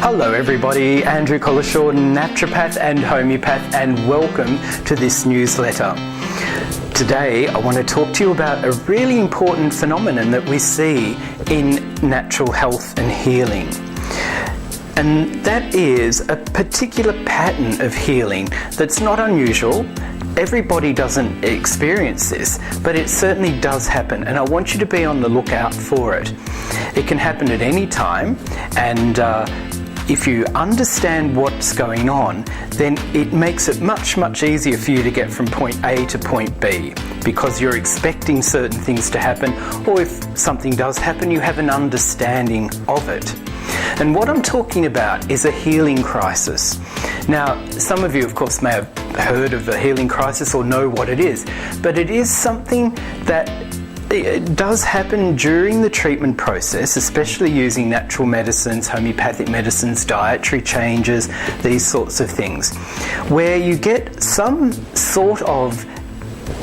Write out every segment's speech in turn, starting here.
Hello everybody, Andrew Collishaw, naturopath and homeopath, and welcome to this newsletter. Today I want to talk to you about a really important phenomenon that we see in natural health and healing. And that is a particular pattern of healing that's not unusual. Everybody doesn't experience this, but it certainly does happen, and I want you to be on the lookout for it. It can happen at any time, and if you understand what's going on, then it makes it much easier for you to get from point A to point B, because you're expecting certain things to happen, or if something does happen, you have an understanding of it. And what I'm talking about is a healing crisis. Now, some of you, of course, may have heard of a healing crisis or know what it is, but it is something that it does happen during the treatment process, especially using natural medicines, homeopathic medicines, dietary changes, these sorts of things, where you get some sort of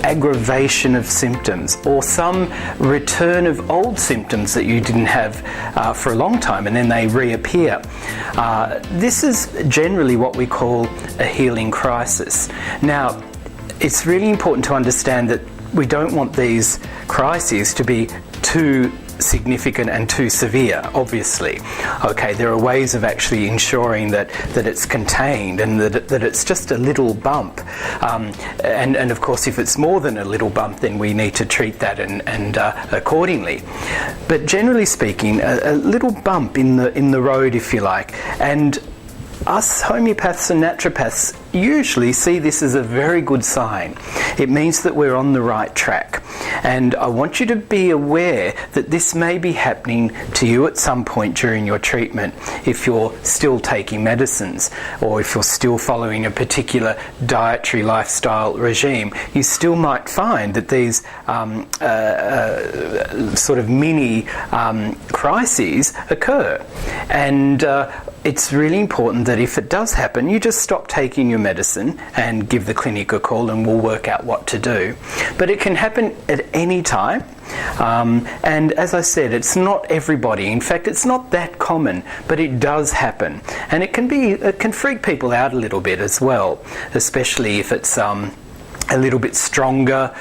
aggravation of symptoms or some return of old symptoms that you didn't have for a long time, and then they reappear. This is generally what we call a healing crisis. Now, it's really important to understand that we don't want these crises to be too significant and too severe, obviously. Okay, there are ways of actually ensuring that it's contained and that it's just a little bump. And of course, if it's more than a little bump, then we need to treat that and accordingly. But generally speaking, a little bump in the road, if you like, and us homeopaths and naturopaths usually see this as a very good sign. It means that we're on the right track. And I want you to be aware that this may be happening to you at some point during your treatment if you're still taking medicines, or if you're still following a particular dietary lifestyle regime. You still might find that these sort of mini crises occur. And it's really important that if it does happen, you just stop taking your medicine and give the clinic a call, and we'll work out what to do. But it can happen at any time. And as I said, it's not everybody. In fact, it's not that common, but it does happen. And it can freak people out a little bit as well, especially if it's a little bit stronger,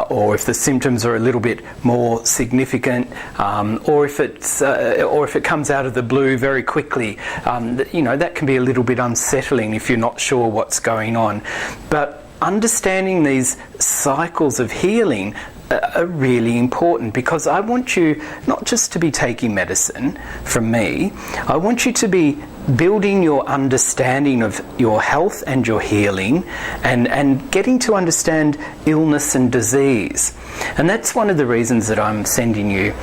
or if the symptoms are a little bit more significant, or if it comes out of the blue very quickly. That can be a little bit unsettling if you're not sure what's going on. But understanding these cycles of healing are really important, because I want you not just to be taking medicine from me, I want you to be building your understanding of your health and your healing, and getting to understand illness and disease. And that's one of the reasons that I'm sending you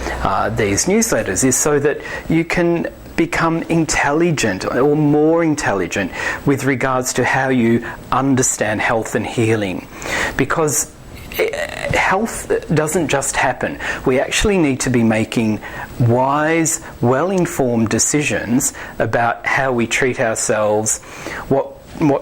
these newsletters, is so that you can become intelligent, or more intelligent, with regards to how you understand health and healing. Because health doesn't just happen. We actually need to be making wise, well-informed decisions about how we treat ourselves, what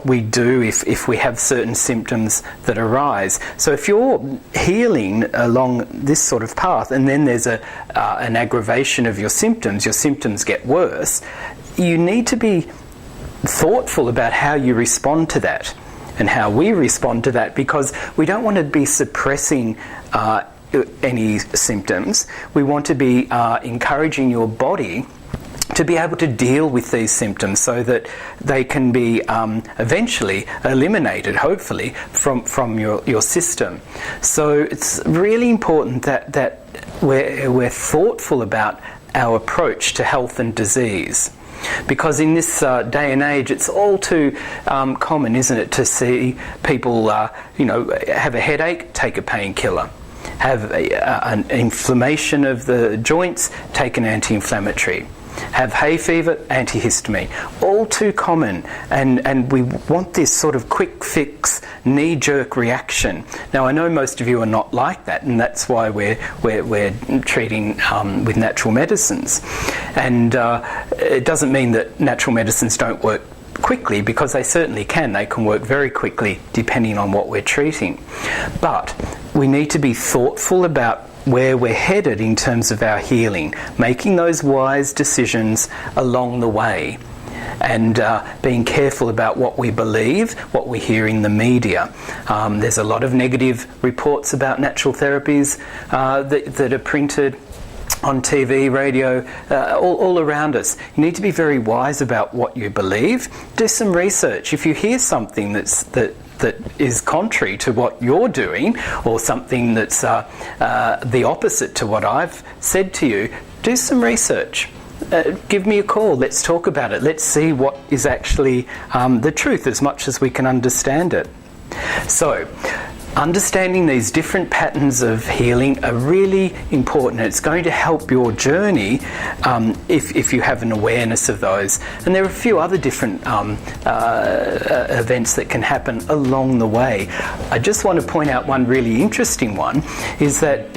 we do if we have certain symptoms that arise. So if you're healing along this sort of path, and then there's an aggravation of your symptoms get worse, you need to be thoughtful about how you respond to that, and how we respond to that, because we don't want to be suppressing any symptoms. We want to be encouraging your body to be able to deal with these symptoms, so that they can be eventually eliminated, hopefully, from your system. So it's really important that we're thoughtful about our approach to health and disease. Because in this day and age, it's all too common, isn't it, to see people, have a headache, take a painkiller. Have an inflammation of the joints, take an anti-inflammatory. Have hay fever, antihistamine. All too common, and we want this sort of quick fix, knee-jerk reaction. Now, I know most of you are not like that, and that's why we're treating with natural medicines. And it doesn't mean that natural medicines don't work quickly, because they certainly can. They can work very quickly depending on what we're treating. But we need to be thoughtful about where we're headed in terms of our healing, making those wise decisions along the way. and being careful about what we believe, what we hear in the media. There's a lot of negative reports about natural therapies that are printed on TV, radio, all around us. You need to be very wise about what you believe. Do some research. If you hear something that is contrary to what you're doing, or something that's the opposite to what I've said to you, do some research. Give me a call. Let's talk about it. Let's see what is actually the truth, as much as we can understand it. So, understanding these different patterns of healing are really important. It's going to help your journey if you have an awareness of those. And there are a few other different events that can happen along the way. I just want to point out one really interesting one, is that